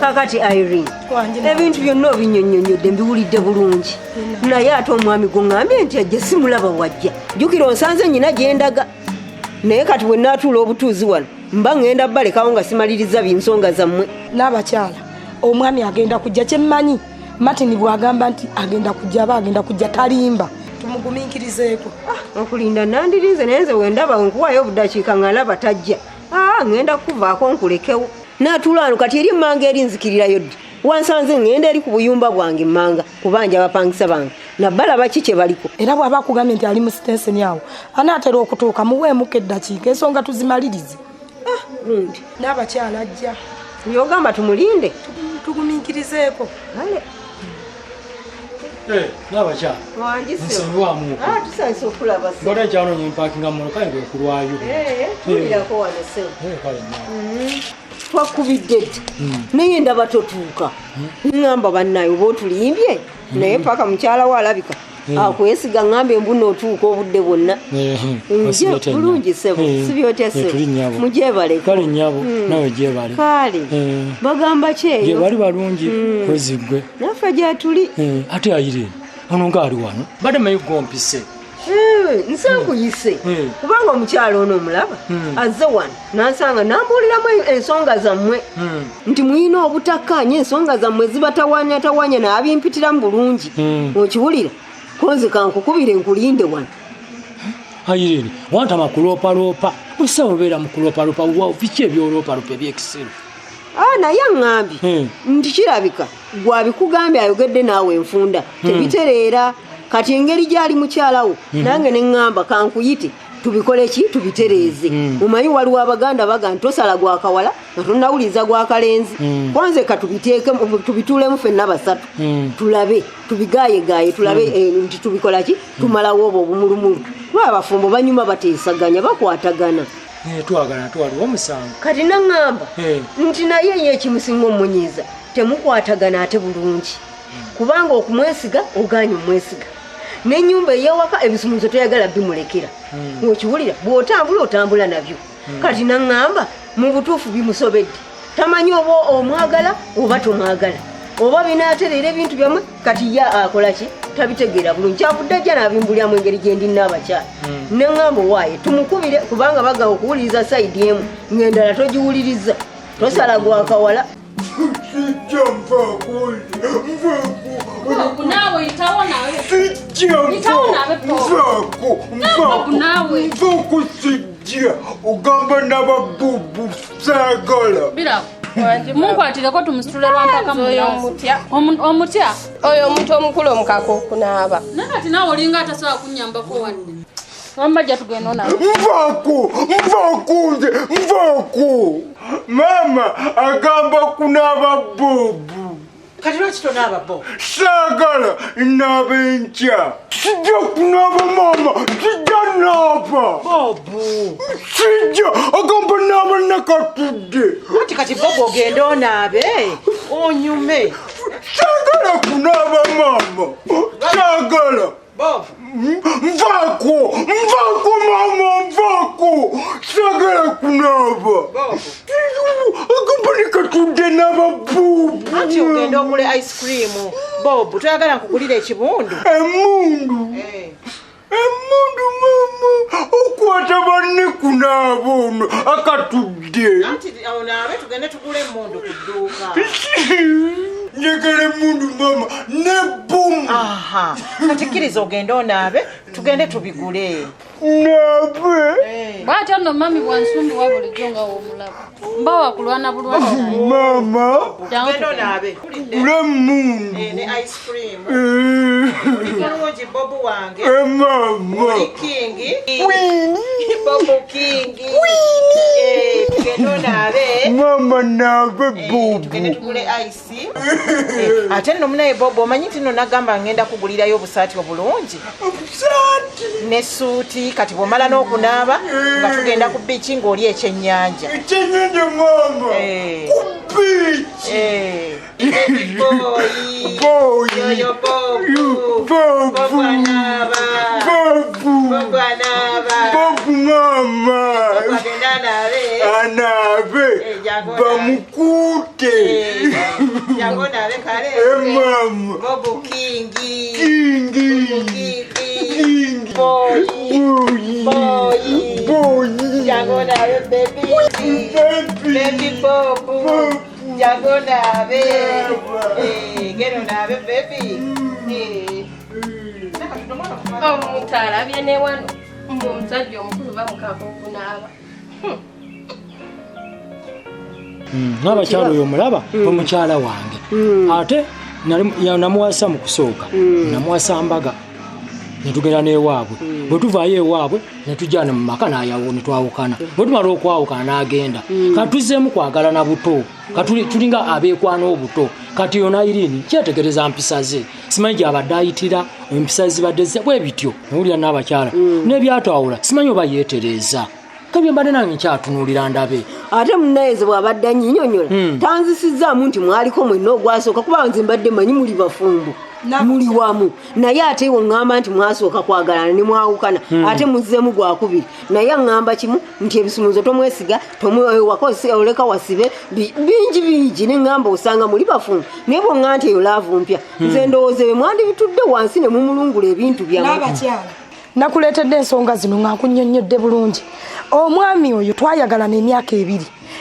kakati Irene ebintu byonna obinyonyonyodde mbiwulidde bulungi naye ate omwami gongambye nti ajja simulaba wajja jjukira onsanze nnyina gyendaga naye kati bwe naatuula obutuuzi wano mba ŋŋenda balekawo nga simaliriza binsonga zammwe n'abakyala omwami agenda kujja kyemmanyi Martin bw'agamba nti agenda kujja aba agenda kujja talimba tumugumiikirizeeko okulinda nandirize naye nze wendaba nkuwayo obudakiika nga laba tajja ŋŋenda kuvaako nkulekewo naatuula wano kati eri emmanga eri nzikirirayo ddi wansanze ŋŋenda eri ku buyumba bwange emmanga kubanja abapangisa bange nabbalaba ki kye baliko era bw'aba akugambye nti ali mu sitenseni awo anaatera okutuuka muweemuko eddakiika ensonga tuzimalirize lundi n'abakyala ajja yogamba tumulinde tugumiikirizeeko ale n'abakyala nsenwamu tusanise okulaba mbadde nkyalo nyempakinga mumotoka yange okulwayo tulirako wano sewo twakubidde ddi naye ndaba totuuka ŋŋamba bannaye oba otulimbye naye paka mukyala we alabika akwesiga ŋŋamba embuna otuuka obudde bwonna bulungi sebo sibyotya sebo mujebaleko kale nnyabo nawe gyebale kale bagamba kyeyo gyebali balungi kwezigwe naffe gyetuli ate ayire ono ngaali wano badde mayi gompise nsankuyise kubanga omukyalo ono omulaba azze wano nansanga nambuuliramu ensonga zammwe nti muyina obutakkaanya ensonga zammwe zibatawanyatawanya naabimpitiramu bulungi okiwulira konze kankukubire nkulinde wano ayireni wantama kuloopaloopa busawo obeera mu kuloopaloopa biki ebyoloopaloopa ebyekisero naye aŋŋambye nti kirabika gwabikugambye ayogedde naawe enfunda tebitereera kati engeri gyali mukyalawo nange ne ŋŋamba kankuyite tubikole ki tubitereeze omanyi waliwo abaganda baga nti tosala gwakawala nga tonnawuliza gwakalenzi kwanze katubiteeke tubituulemu ffenna basatu tulabe tubigayegaye tulabe nti tubikola ki tumalawo obwo obumulumulu kuba abafumbo banyuma bateesaganya bakwatagana twagala twaliwo omusango kati naŋŋamba nti naye ye ekimusinga omunyiiza temukwatagana ate bulungi kubanga okumwesiga oganya omwesiga n'ennyumba ey'ewaka ebisumuluzo toyagala bimulekera okiwulira bw'otambula otambula nabyo kati naŋŋamba mu butuufu bimusobedde tamanyi oba omwagala oba tomwagala oba binaatereera ebintu byammwe kati ye akola ki tabitegeera bulungi kyavudde ajja n'abimbulyamu engeri gye ndi n'abakyala neŋŋamba owaaye tumukubire kubanga bagamba okuwuliriza sayidi emu ng'endala togiwuliriza tosala gwakawala nawe itawo nawe sijja ogamba n'ababubu saagala munkwatireko tumusitule lwampaka omutya oyo omuntu omukulu omukako okunaaba nakati naawe olinga atasobola kunnyambako wadde wambajja tugenda onawe nvaako maama agamba kunaaba bobu kati lwaki tonaaba bo saagala naaba enkya sijja kunaaba maama sijja naaba bobu sijja agamba naaba nakatudde kati bobu ogenda onaabe onyume saagala kunaaba maama saagala nvaako maama nvaako saagala kunaaba agamba nekatudde n'ababuubu anti ogenda ogule ice cream bobu toyagala nkugulira ekibundu emundu maama okwata banne kunaaba ono akatudde anti onaabe tugende tugule emundu ku dduuka njagala emundu maama nebbumu kati kkiriza ogende onaabe tugende tubigule naabe bwatyo nno mami bwansumbi wa bulijjo nga womulaba mba wakulwana bulwana maama gende onaabe gula emundu ne ice cream bulungi bobu wange maama kingi bobu kingi tugende onaabe maama naabe bobu tugende tugule ice ate nno munaye bobu omanyi nti nno nagamba ngenda kugulirayo obusaati obulungi ne suuti kati bw'omala n'okunaaba nga tugenda ku biiki ng'oli ekyennyanja maama ku bobu maama anaabe bamukuute Mama. Bobo Kingi. Kingi. Kingi. Boy. Jagona baby. Baby Bobo. Jagona baby. Get on baby. Omutala byene wano omusajja omukulu bamukaka okunaaba. N'abakyala oyo omulaba omukyala wange ate namuwasa mu kusooka namuwasa mbaga ne tugenda n'ewaabwe bwe tuvaayo ewaabwe ne tujjana mu maka n'ayawo ne twawukana bwe tumala okwawukana n'agenda kati tuzzeemu kwagala na buto tulinga abeekwana obuto kati yo Irene kyetegereza mpisa ze simanyi gy'abadde ayitira empisa zibadde bwe bityo nowulira n'abakyala n'ebyatwawula simanyi oba yeetereeza kabye mbadde nange nkyatunuulira ndabe ate munnaeze bw'abadde anyinyonyola tanzisizzaamu nti mwaliko mwenna ogwasooka kuba nze mbadde manyi muli bafumbo muli wamu naye ate ewo ŋŋamba nti mwasooka kwagalana ne mwawukana ate muzzeemu gwakubiri naye aŋŋamba kimu nti ebisumuluzo tomwesiga oleka wasibe bingi ne ŋŋamba osanga muli bafumbo naye bw'oŋŋa nti eyo laavu mpya nze ndowooza bwe mwandibitudde wansi ne mumulungula ebintu byammwe. Nakuleetedde ensonga zino nga nkunnyonnyodde bulungi. Omwami oyo twayagalana emyaka 2.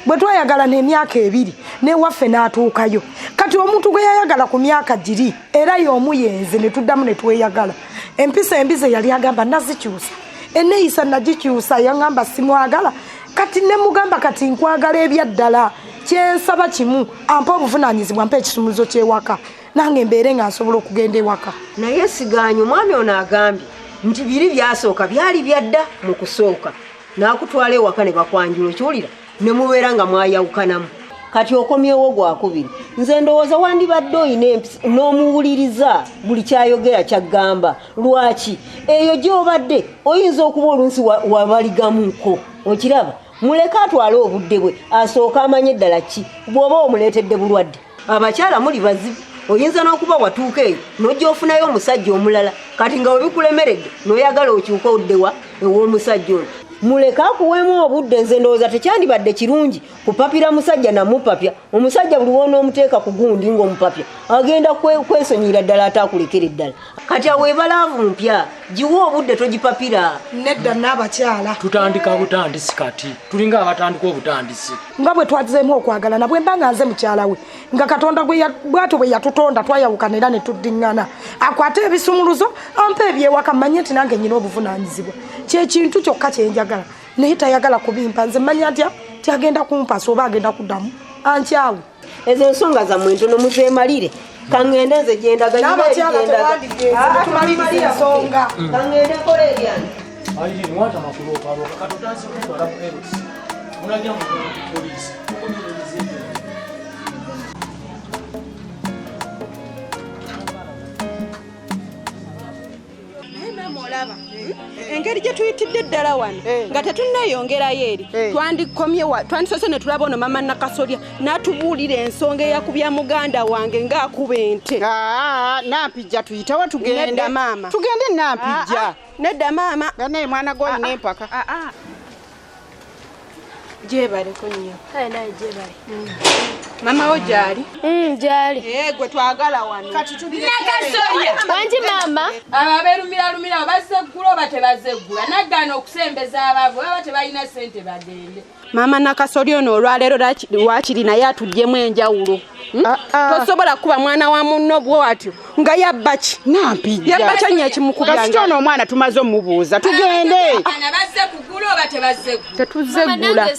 Bwe twayagalana emyaka 2 newaffe n'atuukayo. Kati omuntu gwe yayagala ku myaka 2 era y'omu yenze ne tuddamu ne tweyagala. Empisa embize yali agamba nazikyusa. Enneeyisa nagikyusa yaŋŋamba simwagala. Kati ne mugamba kati nkwagala ebyaddala. Kyensaba kimu ampa obuvunaanyizibwa mpa ekisumuluzo ky'ewaka. Nange mbeere nga nsobola okugenda ewaka. Naye sigaanyi omwami ono agambye nti biri byasooka byali byadda mu kusooka n'akutwala ewaka ne bakwanjula okiwulira ne mubeera nga mwayawukanamu kati okomyewo gwakubiri nze ndowooza wandibadde oyina empisa n'omuwuliriza buli kyayogera kyaggamba lwaki eyo gy'obadde oyinza okuba olunsi wabaligamuko okiraba muleke atwale obudde bwe asooka amanye eddala ki bw'oba omuleetedde bulwadde abakyala muli bazibu oyinza n'okuba watuuka eyo n'ojja ofunayo omusajja omulala kati nga webikulemeredde n'oyagala okyuka oddewa ew'omusajja oyo muleke akuweemu obudde nze ndowooza tekyandibadde kirungi kupapira musajja namupapya omusajja buli wonoomuteeka ku gundi ng'omupapya agenda kwesonyiira ddala ate akulekera eddala kati aweebalaavu mpya giwa obudde togipapira. Nedda n'abakyala tutandika butandisi kati tulinga abatandika obutandisi nga bwe twazeemu okwagalana bwe mba nga nze mukyala we nga Katonda bw'atyo bwe yatutonda twayawukana era ne tuddiŋŋana akwate ebisumuluzo ampa ebyewaka mmanye nti nange nnyina obuvunaanyizibwa kyekintu kyokka kyenjagala naye tayagala kubimpa nze mmanya atya tyagenda kumpasa oba agenda kuddamu ankyawe. Ezo ensonga zammwe ntono muzeemalire kaŋŋende nze tumaliriza ensonga kaŋŋende kola ebyange. Irene wanta amakulu opaloka kati otansi kutwala mu eros unajja mu poliisi okunyiriza olaba engeri gye tuyitidde ddala wano nga tetunneeyongerayo eri twandisose ne tulaba ono mama Nakasolya n'atubuulira ensonga eyakubya muganda wange ng'akuba ente. Nampijja tuyitewo tugende. Nedda maama. Tugende Nampijja. Nedda maama. Naye mwana gw'olina empaka. Gyebaleko nnyo. Naye gyebale. Mama wo gyali? Gyali. Gwe twagala wano. Kati tulire Nakasolya. Wangi maama. Abo abeerumiralumira bazze eggula oba tebazze eggula naggaana okusembeza abaavu baba tebalina ssente badende. Mama Nakasolya ono olwaleero waakiri naye atugyemu enjawulo. Tosobola kuba mwana wa munno bw'atyo nga yabba ki? Nampijja. Yabba kyo nnyo ekimukubya. Kasita ono omwana tumaze omubuuza tugende. Ana bazze kuggula oba tebazze eggula. Tetuzze eggula.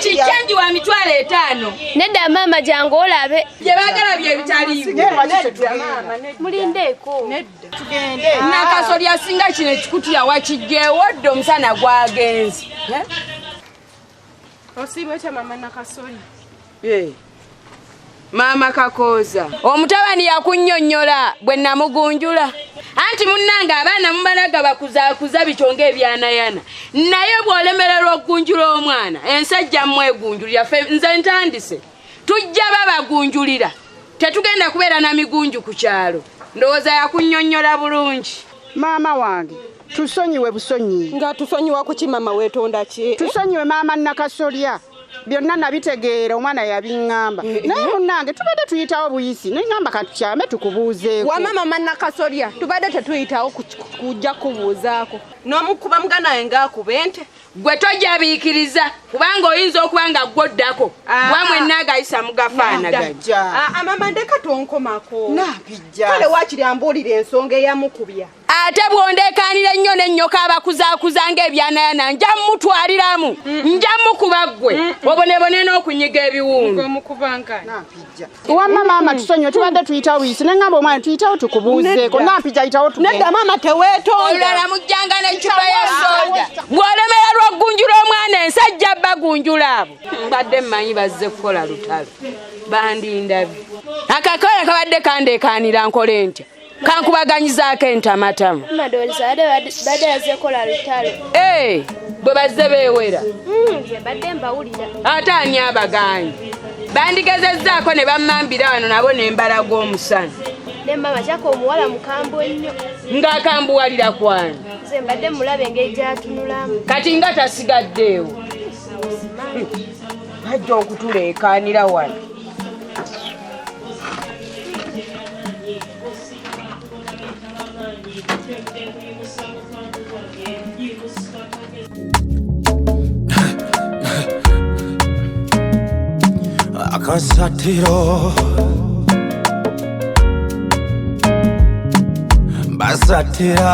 Kiki kyanji wa mitwalo 5. Nedda maama jangu olabe. Gye baagala bye bitaliiwo. Mulindeeko. Tugende. Nakasolya singa kino ekikutira wakijjeewo dde omusana gwagenze. Osiibwe kya mama Nakasolya. Maama Kakooza omutabani yakunnyonnyola bwe namugunjula anti munnange abaana mubalaga bakuzaakuza bitonga ebyanayana naye bw'olemererwa okugunjula omwana ensajja mmwegunjulira ffe nze ntandise tujja babagunjulira tetugenda kubeera na migunju ku kyalo ndowooza yakunnyonnyola bulungi. Maama wange tusonyiwe busonyi. Nga tusonyiwa ku ki mama weetonda ki? Tusonyiwe maama Nakasolya byonna nabitegeera omwana yabiŋŋamba naye munnange tubadde tuyitawo buyisi neŋŋamba katukyame tukubuuzeeko wamama Mannakasolya tubadde tetuyitawo kujja kubuuzaako n'omukuba muganda we ngaakuba ente gwe tojabiikiriza kubanga oyinza okuba nga gwoddako wamwe naagayisa mugafaanaganya mama ndeka tonkomako nabijja kale waakiri ambuulira ensonga eyamukubya ate bw'ondeekaanira ennyo n'ennyoka abakuzaakuza ng'ebyanayana nja mutwaliramu nja mukuba ggwe obonebone n'okunyiga ebiwundu wamma maama tusonyiwe tubadde tuyitawo buyisi neŋŋamba omwana tuyitawo tukubuuzeeko nampija yitawo nedda maama teweetonda olulala mujjanga n'eccupa ya soda bw'olemera lw'oggunjula omwana ensajja bagunjula abo mbadde mmanyi bazze kukola lutalo bandindabye akakole kabadde kandeekaanira nkole ntya kankubaganyizaako entamatama bwe bazze beewera ate ani abaganye bandigezezzaako ne bammambira wano nabo ne mbalaga omusana ng'akambuwalira kwani kati nga tasigaddeewo bajja okutuleekaanira wano akasatiro basatira